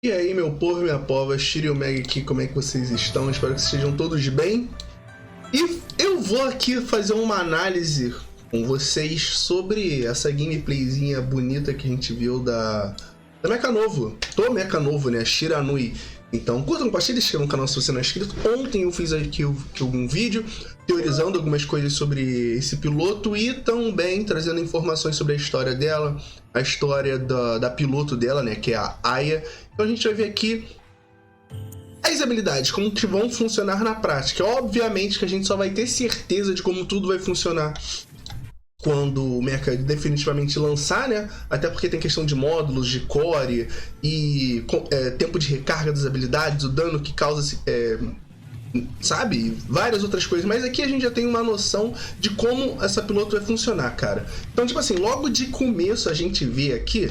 E aí, meu povo e minha pova, Shiryu Meg aqui, como é que vocês estão? Espero que estejam todos bem. E eu vou aqui fazer uma análise com vocês sobre essa gameplayzinha bonita que a gente viu da Mecha Novo. Do Mecha Novo, né? Shiranui. Então, curta, compartilha, se inscreva no canal se você não é inscrito. Ontem eu fiz aqui um vídeo teorizando algumas coisas sobre esse piloto e também trazendo informações sobre a história dela, a história da piloto dela, né, que é a Aya. Então a gente vai ver aqui as habilidades, como que vão funcionar na prática. Obviamente que a gente só vai ter certeza de como tudo vai funcionar quando o mecha definitivamente lançar, né? Até porque tem questão de módulos, de core e tempo de recarga das habilidades, o dano que causa, sabe? Várias outras coisas. Mas aqui a gente já tem uma noção de como essa piloto vai funcionar, cara. Então, tipo assim, logo de começo a gente vê aqui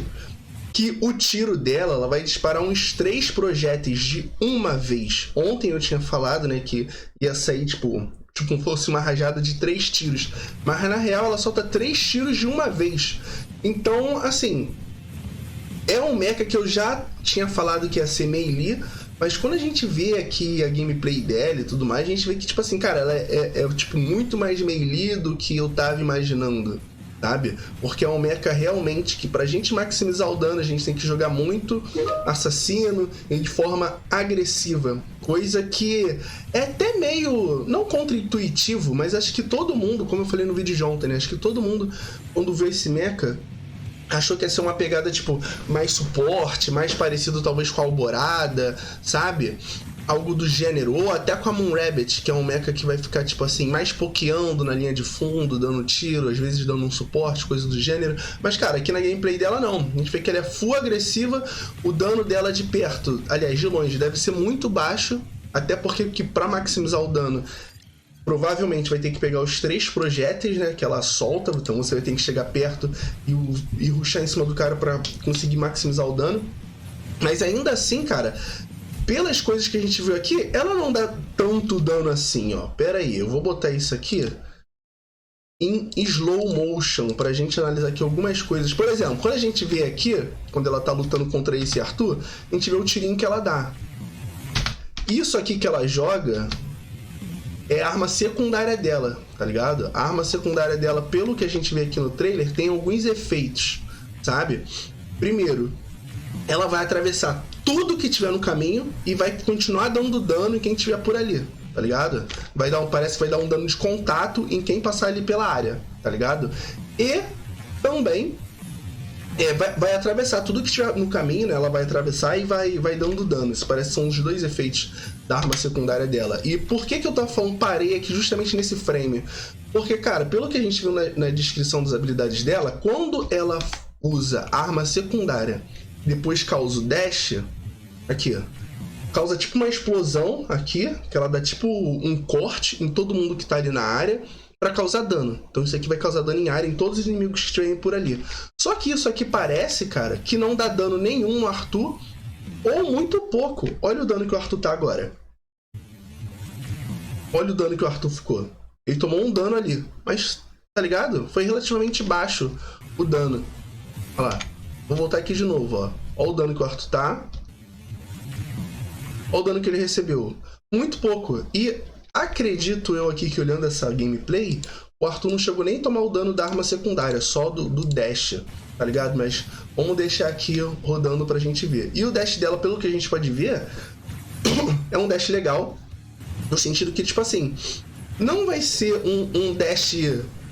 que o tiro dela, ela vai disparar uns 3 projéteis de uma vez. Ontem eu tinha falado, né, que ia sair, tipo como fosse uma rajada de 3 tiros. Mas na real ela solta 3 tiros de uma vez. Então, assim, é um mecha que eu já tinha falado que ia ser melee, mas quando a gente vê aqui a gameplay dela e tudo mais, a gente vê que, tipo assim, cara, ela é tipo, muito mais melee do que eu tava imaginando, sabe? Porque é um mecha realmente que pra gente maximizar o dano, a gente tem que jogar muito assassino e de forma agressiva. Coisa que é até meio, não contra-intuitivo, mas acho que todo mundo, como eu falei no vídeo de ontem, né? Acho que todo mundo, quando vê esse mecha, achou que ia ser uma pegada, tipo, mais suporte, mais parecido talvez com a Alborada, sabe? Algo do gênero, ou até com a Moon Rabbit, que é um mecha que vai ficar, tipo assim, mais pokeando na linha de fundo, dando tiro, às vezes dando um suporte, coisa do gênero. Mas, cara, aqui na gameplay dela não. A gente vê que ela é full agressiva, o dano dela de perto, aliás, de longe, deve ser muito baixo, até porque pra maximizar o dano, provavelmente vai ter que pegar os 3 projéteis, né, que ela solta, então você vai ter que chegar perto e rushar em cima do cara pra conseguir maximizar o dano. Mas ainda assim, cara, pelas coisas que a gente viu aqui, ela não dá tanto dano assim, ó. Pera aí, eu vou botar isso aqui em slow motion pra gente analisar aqui algumas coisas. Por exemplo, quando a gente vê aqui, quando ela tá lutando contra esse Arthur, a gente vê o tirinho que ela dá. Isso aqui que ela joga é a arma secundária dela, tá ligado? A arma secundária dela, pelo que a gente vê aqui no trailer, tem alguns efeitos, sabe? Primeiro, ela vai atravessar tudo que tiver no caminho e vai continuar dando dano em quem tiver por ali, tá ligado? Parece que vai dar um dano de contato em quem passar ali pela área, tá ligado? E também vai atravessar tudo que tiver no caminho, né? Ela vai atravessar e vai dando dano. Isso parece que são os 2 efeitos da arma secundária dela. E por que eu tava falando, parei aqui justamente nesse frame? Porque, cara, pelo que a gente viu na descrição das habilidades dela, quando ela usa a arma secundária, depois causa o dash, aqui, ó, causa tipo uma explosão aqui, que ela dá tipo um corte em todo mundo que tá ali na área pra causar dano. Então isso aqui vai causar dano em área em todos os inimigos que estiverem por ali. Só que isso aqui parece, cara, que não dá dano nenhum no Arthur, ou muito pouco. Olha o dano que o Arthur tá agora. Olha o dano que o Arthur ficou. Ele tomou um dano ali, mas, tá ligado? Foi relativamente baixo o dano. Olha lá. Vou voltar aqui de novo, ó. Olha o dano que o Arthur tá. Olha o dano que ele recebeu. Muito pouco. E acredito eu aqui que olhando essa gameplay, o Arthur não chegou nem a tomar o dano da arma secundária, só do dash, tá ligado? Mas vamos deixar aqui rodando pra gente ver. E o dash dela, pelo que a gente pode ver, é um dash legal, no sentido que, tipo assim, não vai ser um dash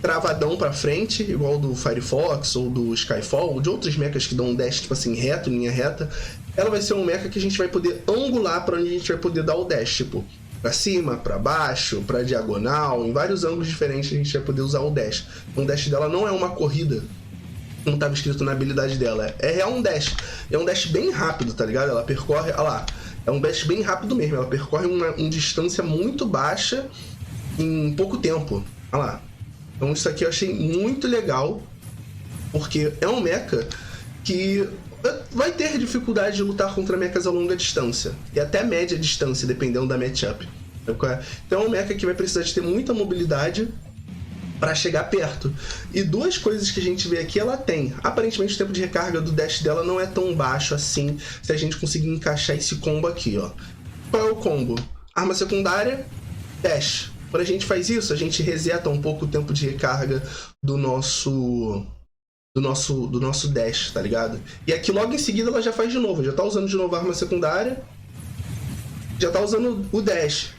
travadão pra frente, igual do Firefox ou do Skyfall, ou de outros mechas que dão um dash, tipo assim, reto, linha reta. Ela vai ser um mecha que a gente vai poder angular pra onde a gente vai poder dar o dash, tipo, pra cima, pra baixo, pra diagonal, em vários ângulos diferentes a gente vai poder usar o dash. O dash dela não é uma corrida, como estava escrito na habilidade dela, é um dash. É um dash bem rápido, tá ligado? Ela percorre, olha lá, é um dash bem rápido mesmo, ela percorre uma distância muito baixa em pouco tempo, olha lá. Então isso aqui eu achei muito legal, porque é um mecha que vai ter dificuldade de lutar contra mechas a longa distância, e até média distância, dependendo da matchup. Então é um mecha que vai precisar de ter muita mobilidade pra chegar perto. E duas coisas que a gente vê aqui ela tem. Aparentemente o tempo de recarga do dash dela não é tão baixo assim, se a gente conseguir encaixar esse combo aqui, ó. Qual é o combo? Arma secundária, dash. Quando a gente faz isso, a gente reseta um pouco o tempo de recarga do nosso dash, tá ligado? E aqui logo em seguida ela já faz de novo, já tá usando de novo a arma secundária, já tá usando o dash.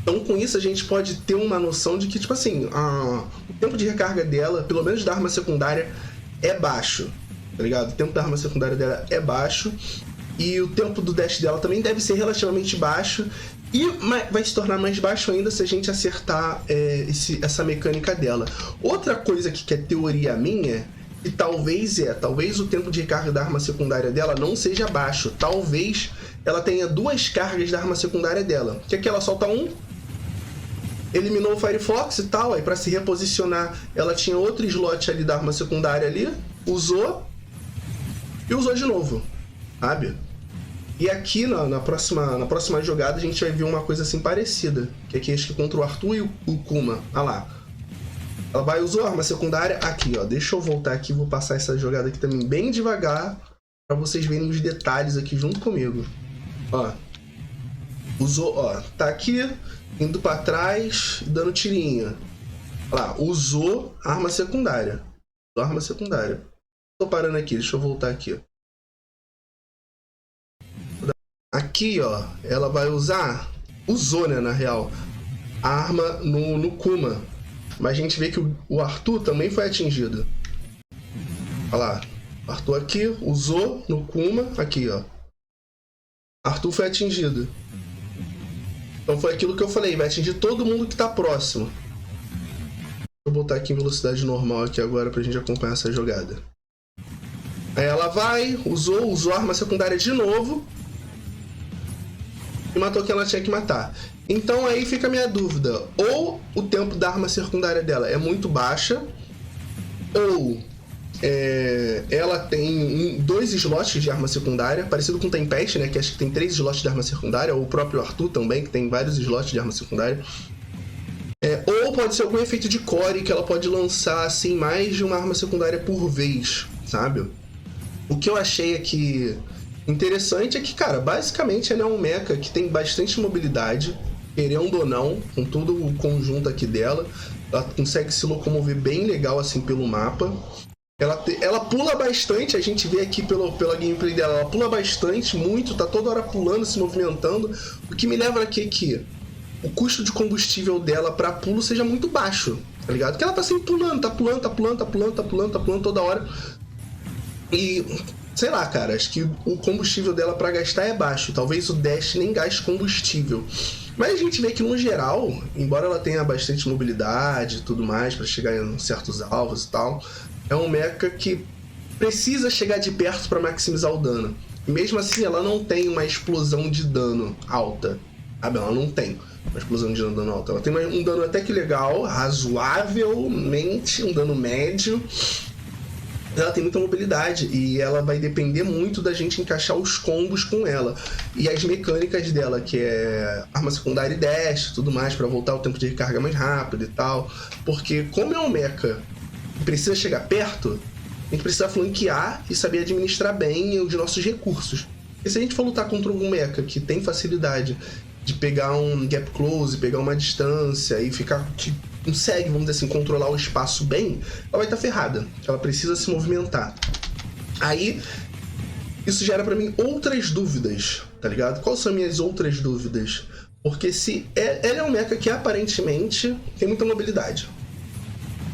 Então com isso a gente pode ter uma noção de que, tipo assim, o tempo de recarga dela, pelo menos da arma secundária, é baixo, tá ligado? O tempo da arma secundária dela é baixo e o tempo do dash dela também deve ser relativamente baixo. E vai se tornar mais baixo ainda se a gente acertar essa mecânica dela. Outra coisa aqui que é teoria minha, que talvez o tempo de recarga da arma secundária dela não seja baixo. Talvez ela tenha duas cargas da arma secundária dela. Que aqui ela solta um, eliminou o Firefox e tal, aí pra se reposicionar ela tinha outro slot ali da arma secundária ali, usou e usou de novo, sabe? E aqui na próxima jogada a gente vai ver uma coisa assim parecida. Que aqui acho que contra o Arthur e o Kuma. Olha lá. Ela vai usar a arma secundária aqui, ó. Deixa eu voltar aqui, vou passar essa jogada aqui também bem devagar. Pra vocês verem os detalhes aqui junto comigo. Ó. Usou, ó. Tá aqui, indo pra trás, dando tirinho. Olha lá. Usou a arma secundária. Usou a arma secundária. Tô parando aqui, deixa eu voltar aqui, ó. Aqui, ó, ela vai usou, né, na real, a arma no Kuma. Mas a gente vê que o Arthur também foi atingido. Olha lá, Arthur aqui, usou no Kuma, aqui, ó. Arthur foi atingido. Então foi aquilo que eu falei, vai atingir todo mundo que tá próximo. Vou botar aqui em velocidade normal aqui agora pra gente acompanhar essa jogada. Aí ela vai, usou a arma secundária de novo. E matou quem ela tinha que matar. Então aí fica a minha dúvida. Ou o tempo da arma secundária dela é muito baixa, ou ela tem dois slots de arma secundária, parecido com o Tempest, né? Que acho que tem 3 slots de arma secundária, ou o próprio Arthur também, que tem vários slots de arma secundária. Ou pode ser algum efeito de core que ela pode lançar assim mais de uma arma secundária por vez, sabe? O que eu achei aqui interessante é que, cara, basicamente ela é um mecha que tem bastante mobilidade, querendo ou não, com todo o conjunto aqui dela. Ela consegue se locomover bem legal assim pelo mapa. Ela pula bastante, a gente vê aqui pela gameplay dela, ela pula bastante, muito, tá toda hora pulando, se movimentando. O que me leva aqui que o custo de combustível dela pra pulo seja muito baixo, tá ligado? Porque ela tá sempre pulando, tá pulando toda hora. E sei lá, cara, acho que o combustível dela pra gastar é baixo. Talvez o dash nem gaste combustível. Mas a gente vê que, no geral, embora ela tenha bastante mobilidade e tudo mais pra chegar em certos alvos e tal, é um mecha que precisa chegar de perto pra maximizar o dano. E mesmo assim, ela não tem uma explosão de dano alta. Sabe? Ela não tem uma explosão de dano alta. Ela tem um dano até que legal, razoavelmente, um dano médio. Ela tem muita mobilidade e ela vai depender muito da gente encaixar os combos com ela. E as mecânicas dela, que é arma secundária e dash e tudo mais, pra voltar o tempo de recarga mais rápido e tal. Porque como é um mecha que precisa chegar perto, a gente precisa flanquear e saber administrar bem os nossos recursos. E se a gente for lutar contra um mecha que tem facilidade de pegar um gap close, pegar uma distância e ficar... consegue, vamos dizer assim, controlar o espaço bem, ela vai estar ferrada. Ela precisa se movimentar. Aí, isso gera pra mim outras dúvidas, tá ligado? Quais são as minhas outras dúvidas? Porque se ela é um mecha que aparentemente tem muita mobilidade.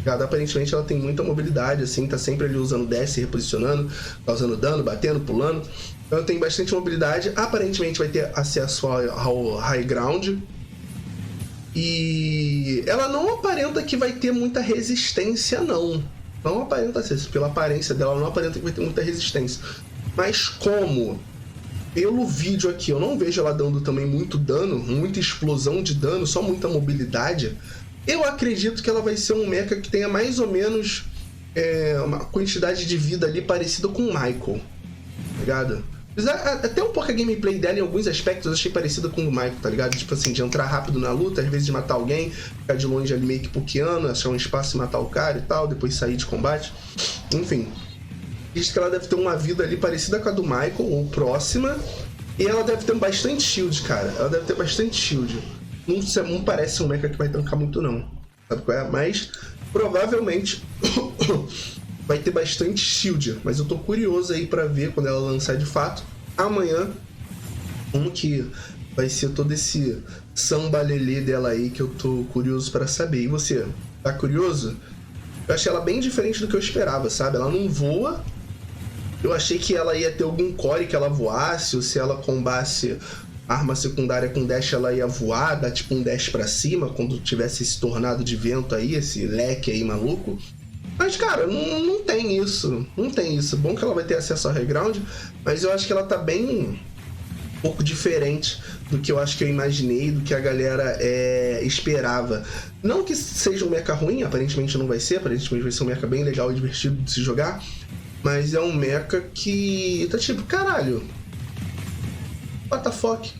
Tá? Aparentemente ela tem muita mobilidade, assim, tá sempre ali usando dash, se reposicionando, causando dano, batendo, pulando. Então ela tem bastante mobilidade. Aparentemente vai ter acesso ao high ground. E ela não aparenta que vai ter muita resistência, não. Não aparenta ser. Pela aparência dela, ela não aparenta que vai ter muita resistência. Mas como, pelo vídeo aqui, eu não vejo ela dando também muito dano, muita explosão de dano, só muita mobilidade, eu acredito que ela vai ser um mecha que tenha mais ou menos uma quantidade de vida ali parecida com o Michael, tá ligado? Até um pouco a gameplay dela, em alguns aspectos, eu achei parecida com o do Michael, tá ligado? Tipo assim, de entrar rápido na luta, às vezes de matar alguém, ficar de longe ali meio que pokeando, achar um espaço e matar o cara e tal, depois sair de combate. Enfim. Diz que ela deve ter uma vida ali parecida com a do Michael, ou próxima. E ela deve ter bastante shield, cara. Ela deve ter bastante shield. Não parece um mecha que vai tancar muito, não. Sabe qual é? Mas, provavelmente, vai ter bastante shield. Mas eu tô curioso aí pra ver quando ela lançar de fato. Amanhã, como que vai ser todo esse sambalelê dela aí que eu tô curioso pra saber. E você, tá curioso? Eu achei ela bem diferente do que eu esperava, sabe? Ela não voa. Eu achei que ela ia ter algum core que ela voasse, ou se ela combasse arma secundária com dash, ela ia voar, dar tipo um dash pra cima, quando tivesse esse tornado de vento aí, esse leque aí maluco. Mas, cara, não tem isso. Não tem isso. Bom que ela vai ter acesso ao high ground, mas eu acho que ela tá bem um pouco diferente do que eu acho que eu imaginei, do que a galera esperava. Não que seja um mecha ruim, aparentemente não vai ser, aparentemente vai ser um mecha bem legal e divertido de se jogar, mas é um mecha que tá tipo, caralho, what the fuck?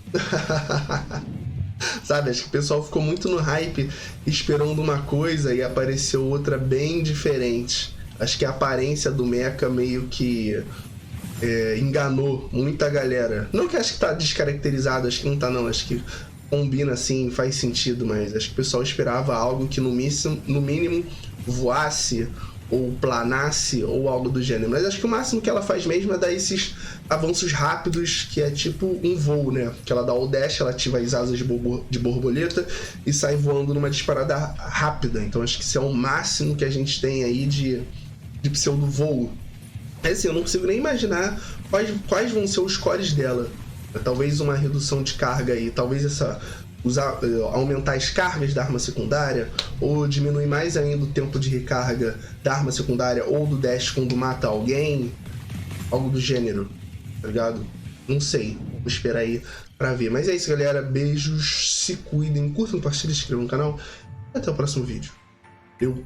Sabe, acho que o pessoal ficou muito no hype esperando uma coisa e apareceu outra bem diferente. Acho que a aparência do mecha meio que enganou muita galera. Não que acho que tá descaracterizado, acho que não tá não, acho que combina assim, faz sentido, mas acho que o pessoal esperava algo que no mínimo voasse ou planasse ou algo do gênero. Mas acho que o máximo que ela faz mesmo é dar esses avanços rápidos, que é tipo um voo, né? Que ela dá o dash, ela ativa as asas de borboleta e sai voando numa disparada rápida. Então acho que isso é o máximo que a gente tem aí de pseudo voo. É assim, eu não consigo nem imaginar quais vão ser os cores dela. Talvez uma redução de carga aí, talvez aumentar as cargas da arma secundária, ou diminuir mais ainda o tempo de recarga da arma secundária ou do dash quando mata alguém, algo do gênero, tá ligado? Não sei, vou esperar aí pra ver. Mas é isso, galera, beijos, se cuidem, curtam, compartilhem, se inscrevam no canal, até o próximo vídeo. Eu